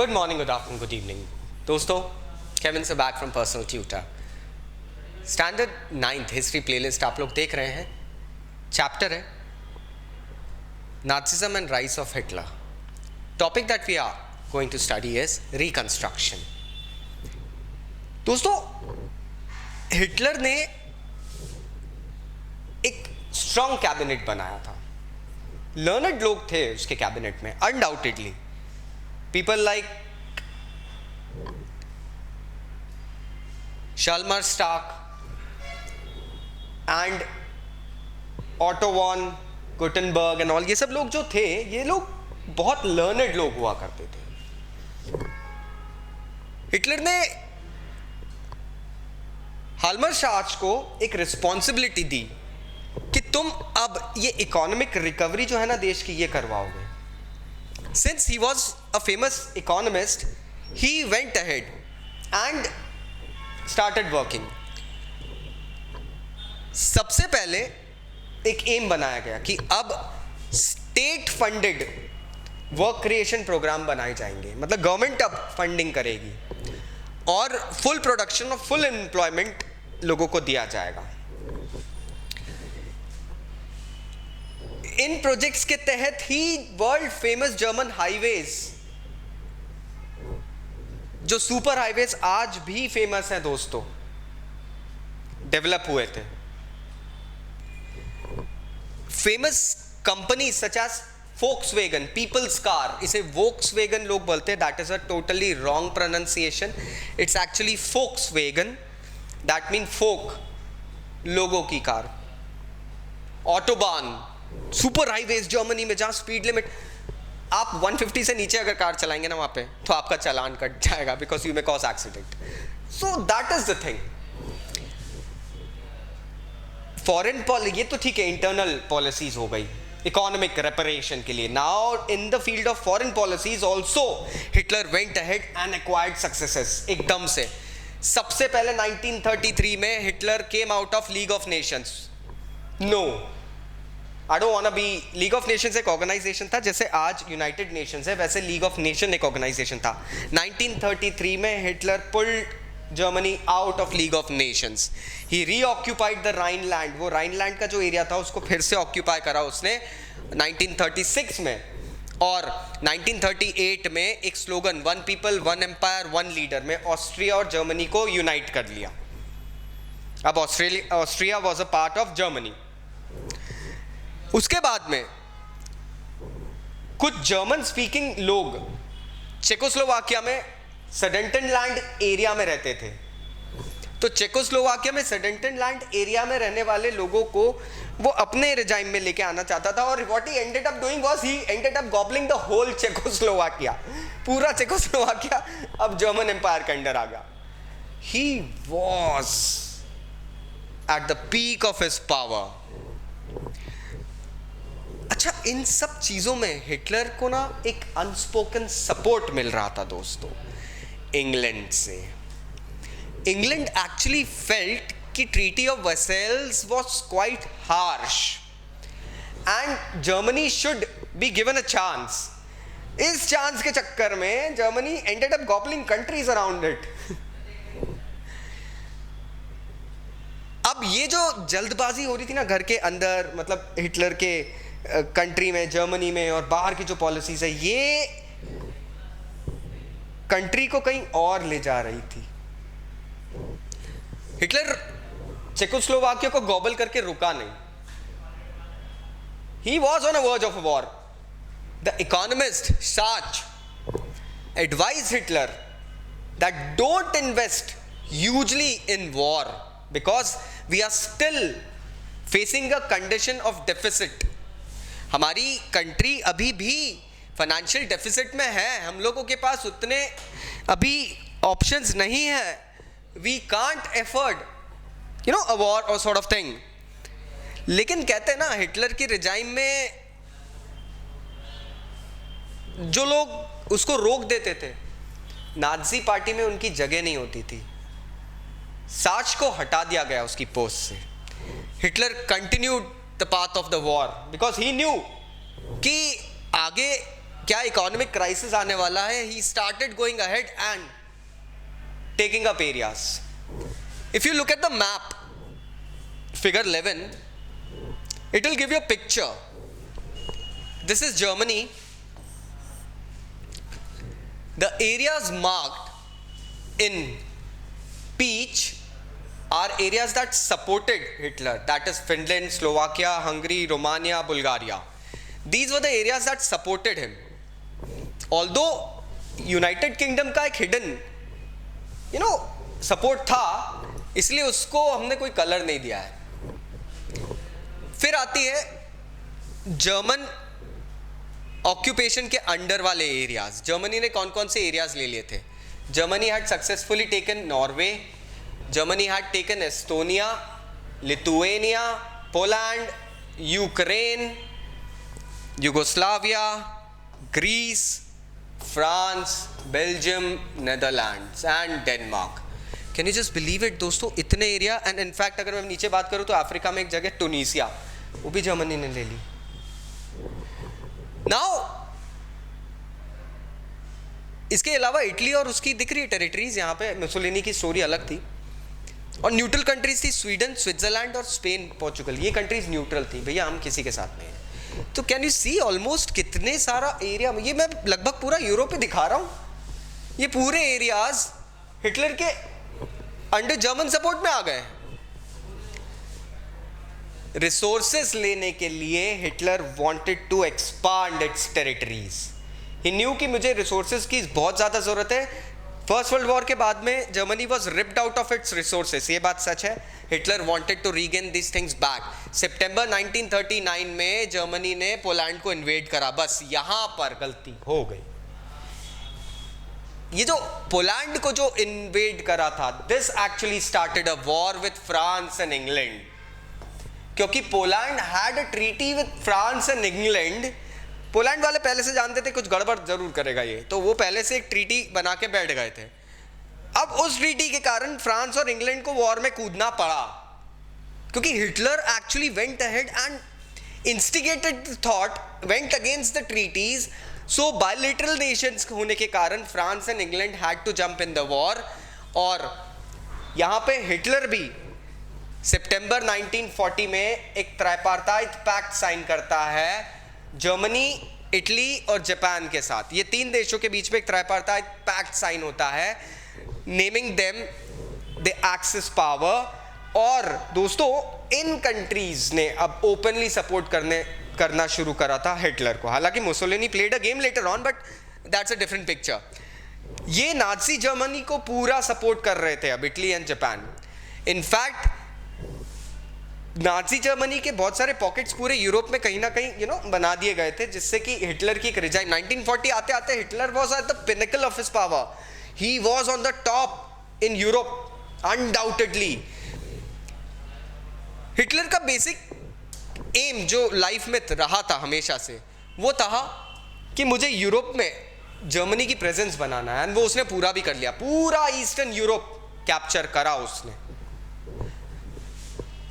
Good morning, good afternoon, good evening दोस्तों। Kevin से back from personal tutor. Standard 9th history playlist आप लोग देख रहे हैं। चैप्टर है Nazism and rise of Hitler. Topic that we are going to study is reconstruction. दोस्तों, Hitler ने एक स्ट्रॉन्ग कैबिनेट बनाया था। लर्नड लोग थे उसके कैबिनेट में, undoubtedly. People like Shalmar Stark and Otto von Gutenberg and all, ये सब लोग जो थे, ये लोग बहुत लर्नड लोग हुआ करते थे। हिटलर ने हाल्मर शार्च को एक रिस्पॉन्सिबिलिटी दी कि तुम अब ये इकोनॉमिक रिकवरी जो है ना देश की, ये करवाओगे। Since he was a famous economist, he went ahead and started working. सबसे पहले एक एम बनाया गया कि अब state funded work creation programme बनाए जाएंगे, मतलब गवर्नमेंट अब फंडिंग करेगी और फुल प्रोडक्शन और फुल एम्प्लॉयमेंट लोगों को दिया जाएगा। इन प्रोजेक्ट्स के तहत ही वर्ल्ड फेमस जर्मन हाईवेज, जो सुपर हाईवेज आज भी फेमस हैं दोस्तों, डेवलप हुए थे। Famous company such as Volkswagen, people's car, इसे वोक्सवैगन लोग बोलते हैं। That is a totally wrong pronunciation. It's actually Volkswagen, that mean फोक, लोगों की car. Autobahn, super highways Germany में जहां स्पीड लिमिट, आप 150 से नीचे अगर कार चलाएंगे ना वहां पे, तो आपका चालान कट जाएगा, because you may cause accident. So that is the thing. Foreign policy, ये तो ठीक है, इंटरनल पॉलिसीज हो गई इकोनॉमिक रेपरेशन के लिए। Now in the field of foreign policies also Hitler went ahead and acquired successes एकदम से। सबसे पहले 1933 में Hitler came out of League of Nations. No, I don't want to be. League of Nations एक organisation था, जैसे आज United Nations है, वैसे लीग ऑफ नेशन एक ऑर्गेनाइजेशन था। 1933 में Hitler pulled Germany out of League of Nations. He reoccupied the Rhineland. वो राइनलैंड का जो एरिया था उसको फिर से ऑक्यूपाई करा उसने 1936 में। और 1938 में एक slogan, one people one empire one leader, में ऑस्ट्रिया और जर्मनी को यूनाइट कर लिया। अब Austria was a part of Germany. उसके बाद में कुछ जर्मन स्पीकिंग लोग चेकोस्लोवाकिया में सडेंटनलैंड एरिया में रहते थे। तो चेकोस्लोवाकिया में सडेंटनलैंड एरिया में रहने वाले लोगों को वो अपने रिजाइम में लेके आना चाहता था, और what he ended up doing was he ended up gobbling the whole Czechoslovakia. पूरा चेकोस्लोवाकिया अब जर्मन एम्पायर के अंडर आ गया। He was at the peak of his power. अच्छा, इन सब चीजों में हिटलर को ना एक अनस्पोकन सपोर्ट मिल रहा था दोस्तों, इंग्लैंड से। इंग्लैंड एक्चुअली फेल्ट कि Treaty of Versailles was quite harsh and Germany should be given a chance. इस चांस के चक्कर में Germany ended up gobbling countries around it. अब ये जो जल्दबाजी हो रही थी ना घर के अंदर, मतलब हिटलर के कंट्री में, जर्मनी में, और बाहर की जो पॉलिसीज है, ये कंट्री को कहीं और ले जा रही थी। हिटलर चेकोस्लोवाकिया को गॉबल करके रुका नहीं। He was on a verge of a war. The economist साच advise Hitler that don't invest hugely in war, because we are still facing a condition of deficit. हमारी कंट्री अभी भी financial deficit में है। हम लोगों के पास उतने अभी ऑप्शंस नहीं है। We can't afford a war और सॉर्ट ऑफ थिंग। लेकिन कहते हैं ना, हिटलर की रिजाइम में जो लोग उसको रोक देते थे, नाजी पार्टी में उनकी जगह नहीं होती थी। साच को हटा दिया गया उसकी पोस्ट से। Hitler continued the path of the war because he knew कि आगे क्या इकोनॉमिक क्राइसिस आने वाला है, he started going ahead and taking up areas. If you look at the map, figure 11, it will give you a picture. This is Germany. The areas marked in peach are areas that supported Hitler. That is Finland, Slovakia, Hungary, Romania, Bulgaria. These were the areas that supported him. Although United Kingdom का एक hidden, support था, इसलिए उसको हमने कोई colour नहीं दिया है. फिर आती है जर्मन ऑक्यूपेशन के अंडर वाले एरियाज. जर्मनी ने कौन कौन से एरियाज ले लिए थे? Germany had successfully taken Norway, Germany had taken Estonia, Lithuania, Poland, Ukraine, Yugoslavia, Greece, France, Belgium, Netherlands and Denmark. Can you just believe it दोस्तों, इतने एरिया. एंड इनफैक्ट अगर मैं नीचे बात करूं तो अफ्रीका में एक जगह टूनिसिया, वो भी जर्मनी ने ले ली. नाउ इसके अलावा इटली और उसकी दिख रही है टेरिटरीज. यहां पे मुसोलिनी की स्टोरी अलग थी. और न्यूट्रल कंट्रीज थी स्वीडन, स्विट्जरलैंड और स्पेन, पोर्चुगल. ये कंट्रीज न्यूट्रल थी, भैया हम किसी के साथ नहीं है. तो कैन यू सी ऑलमोस्ट कितने सारा एरिया, ये मैं लगभग पूरा यूरोप दिखा रहा हूं. ये पूरे एरियाज हिटलर के अंडर जर्मन सपोर्ट में आ गए. रिसोर्सेस लेने के लिए Hitler wanted to expand its territories. He knew कि मुझे रिसोर्सेस की बहुत ज़्यादा ज़रूरत है. फर्स्ट वर्ल्ड वॉर के बाद में Germany was ripped out of its resources, ये बात सच है. Hitler wanted to regain this things back. सितंबर 1939 में जर्मनी ने पोलैंड को इन्वेड करा. बस यहां पर गलती हो गई. ये जो पोलैंड को जो इन्वेड करा था, this actually started a war with France and England. क्योंकि Poland had a treaty with France and England. Poland वाले पहले से जानते थे कुछ गड़बड़ जरूर करेगा ये, तो वो पहले से एक ट्रीटी बना के बैठ गए थे. अब उस ट्रीटी के कारण फ्रांस और इंग्लैंड को वॉर में कूदना पड़ा, क्योंकि Hitler actually went ahead and instigated the thought, went against the treaties. So bilateral nations होने के कारण France and England had to jump in the war. और यहां पे हिटलर भी सितंबर 1940 में एक ट्राइपार्टाइट पैक्ट साइन करता है जर्मनी, इटली और जापान के साथ. ये तीन देशों के बीच में एक ट्राइपार्टाइट पैक्ट साइन होता है, naming them the axis power. और दोस्तों इन कंट्रीज ने अब ओपनली सपोर्ट करना शुरू करा था हिटलर को. हालांकि Mussolini played a game later on, but that's a different picture. ये नाजी जर्मनी को पूरा सपोर्ट कर रहे थे अब Italy and Japan. In fact Nazi Germany के बहुत सारे पॉकेट्स पूरे यूरोप में कहीं ना कहीं बना दिए गए थे, जिससे कि हिटलर की एक रिजाइन. 1940 आते आते Hitler was at the pinnacle of his power. He was on the top in Europe undoubtedly. Hitler का बेसिक एम जो लाइफ में रहा था हमेशा से, वो था कि मुझे यूरोप में जर्मनी की प्रेजेंस बनाना है. एंड वो उसने पूरा भी कर लिया. पूरा ईस्टर्न यूरोप कैप्चर करा उसने.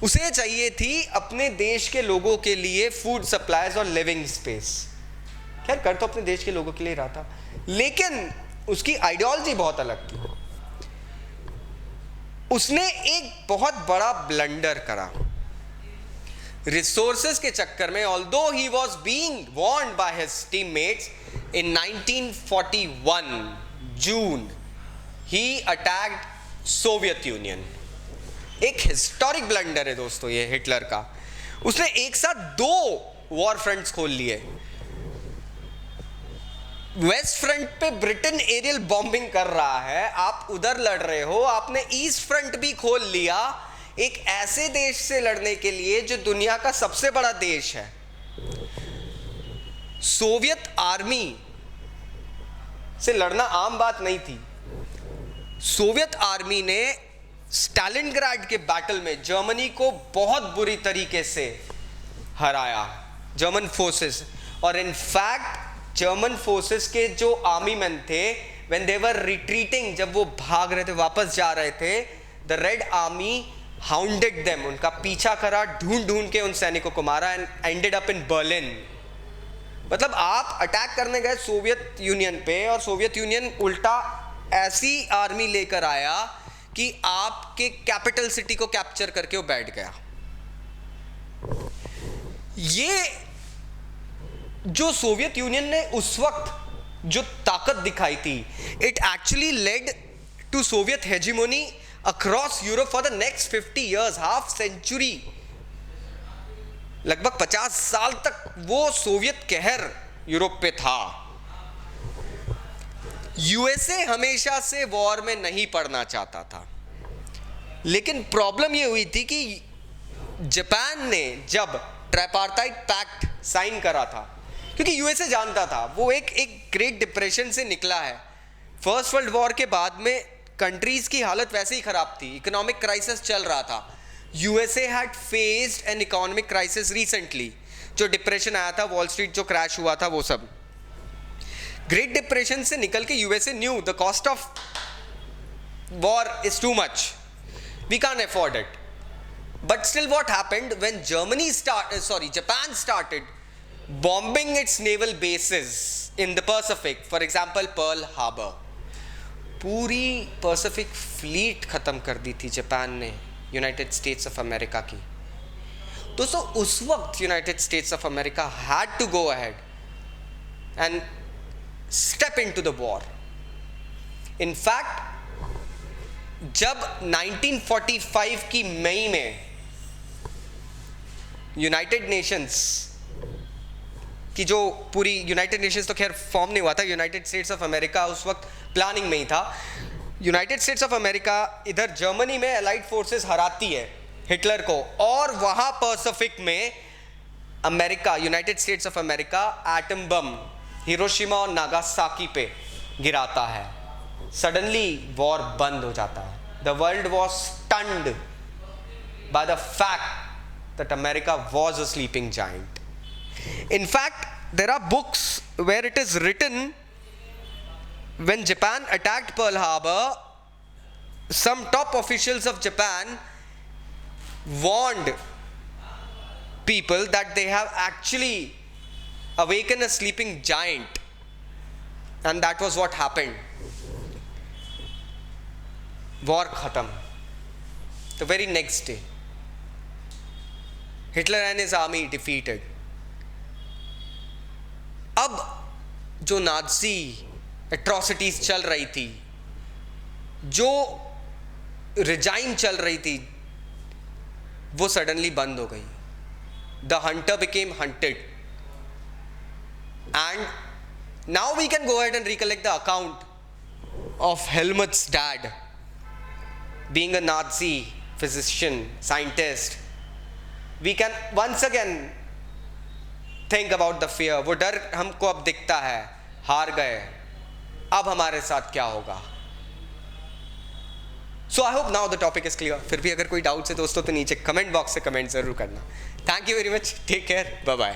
उसे चाहिए थी अपने देश के लोगों के लिए फूड सप्लाईज और लिविंग स्पेस. खैर कर तो अपने देश के लोगों के लिए रहा था, लेकिन उसकी आइडियोलॉजी बहुत अलग थी. उसने एक बहुत बड़ा ब्लंडर करा रिसोर्सेस के चक्कर में. Although he was being warned by his teammates, in 1941 June he attacked Soviet union. एक हिस्टोरिक ब्लंडर है दोस्तों ये हिटलर का. उसने एक साथ 2 वॉर फ्रंट्स खोल लिए. वेस्ट फ्रंट पे ब्रिटेन एरियल बॉम्बिंग कर रहा है, आप उधर लड़ रहे हो. आपने ईस्ट फ्रंट भी खोल लिया एक ऐसे देश से लड़ने के लिए जो दुनिया का सबसे बड़ा देश है. सोवियत आर्मी से लड़ना आम बात नहीं थी. सोवियत आर्मी ने स्टालिनग्राड के बैटल में जर्मनी को बहुत बुरी तरीके से हराया, जर्मन फोर्सेस. और इनफैक्ट जर्मन फोर्सेस के जो आर्मी मैन थे, व्हेन दे वर रिट्रीटिंग, जब वो भाग रहे थे, वापस जा रहे थे, the red army hounded them, उनका पीछा करा, ढूंढ ढूंढ के उन सैनिकों को मारा, and ended up in Berlin. मतलब आप अटैक करने गए सोवियत यूनियन पे और सोवियत यूनियन उल्टा ऐसी आर्मी लेकर आया कि आपके कैपिटल सिटी को कैप्चर करके वो बैठ गया। ये जो सोवियत यूनियन ने उस वक्त जो ताकत दिखाई थी, it actually led to Soviet hegemony across Europe for the next 50 years, half century, लगभग 50 साल तक वो सोवियत कहर यूरोप पे था। यूएसए हमेशा से वॉर में नहीं पड़ना चाहता था, लेकिन प्रॉब्लम ये हुई थी कि जापान ने जब ट्राइपार्टाइट पैक्ट साइन करा था, क्योंकि यूएसए जानता था वो एक ग्रेट डिप्रेशन से निकला है। फर्स्ट वर्ल्ड वॉर के बाद में कंट्रीज की हालत वैसे ही खराब थी, इकोनॉमिक क्राइसिस चल रहा था। USA had faced an economic crisis recently, जो डिप्रेशन आया था, वॉल स्ट्रीट जो क्रैश हुआ था, वो सब। ग्रेट डिप्रेशन से निकल के USA knew the cost of war is too much, we can't afford it. But still what happened when Japan started bombing its naval bases in the Pacific, for example Pearl Harbor, पूरी Pacific fleet खत्म कर दी थी Japan ने United States of America की। दोस्तों उस वक्त United States of America had to go ahead and step into the war. In fact जब 1945 की मई में यूनाइटेड नेशंस की जो पूरी, यूनाइटेड नेशंस तो खैर फॉर्म नहीं हुआ था, यूनाइटेड स्टेट्स ऑफ अमेरिका उस वक्त प्लानिंग में ही था। यूनाइटेड स्टेट्स ऑफ अमेरिका इधर जर्मनी में अलाइड फोर्सेस हराती है हिटलर को, और वहां पैसिफिक में America, United States of America atom bomb Hiroshima और नागासाकी पे गिराता है। सडनली वॉर बंद हो जाता है। The world was stunned by the fact that America was a sleeping giant. In fact, there are books where it is written when Japan attacked Pearl Harbor, some top officials of Japan warned people that they have actually awakened a sleeping giant, and that was what happened. War khatam. The very next day, Hitler and his army defeated. अब जो Nazi atrocities चल रही थी, जो regime चल रही थी, वो सडनली बंद हो गई। The hunter became hunted, and now we can go ahead and recollect the account of Helmut's dad being a Nazi physician scientist. We can once again think about the fear. वो डर हमको अब दिखता है, हार गए, अब हमारे साथ क्या होगा। So I hope now the topic is clear. फिर भी अगर कोई डाउट्स है दोस्तों तो नीचे कमेंट बॉक्स से कमेंट जरूर करना। Thank you very much, take care, bye bye.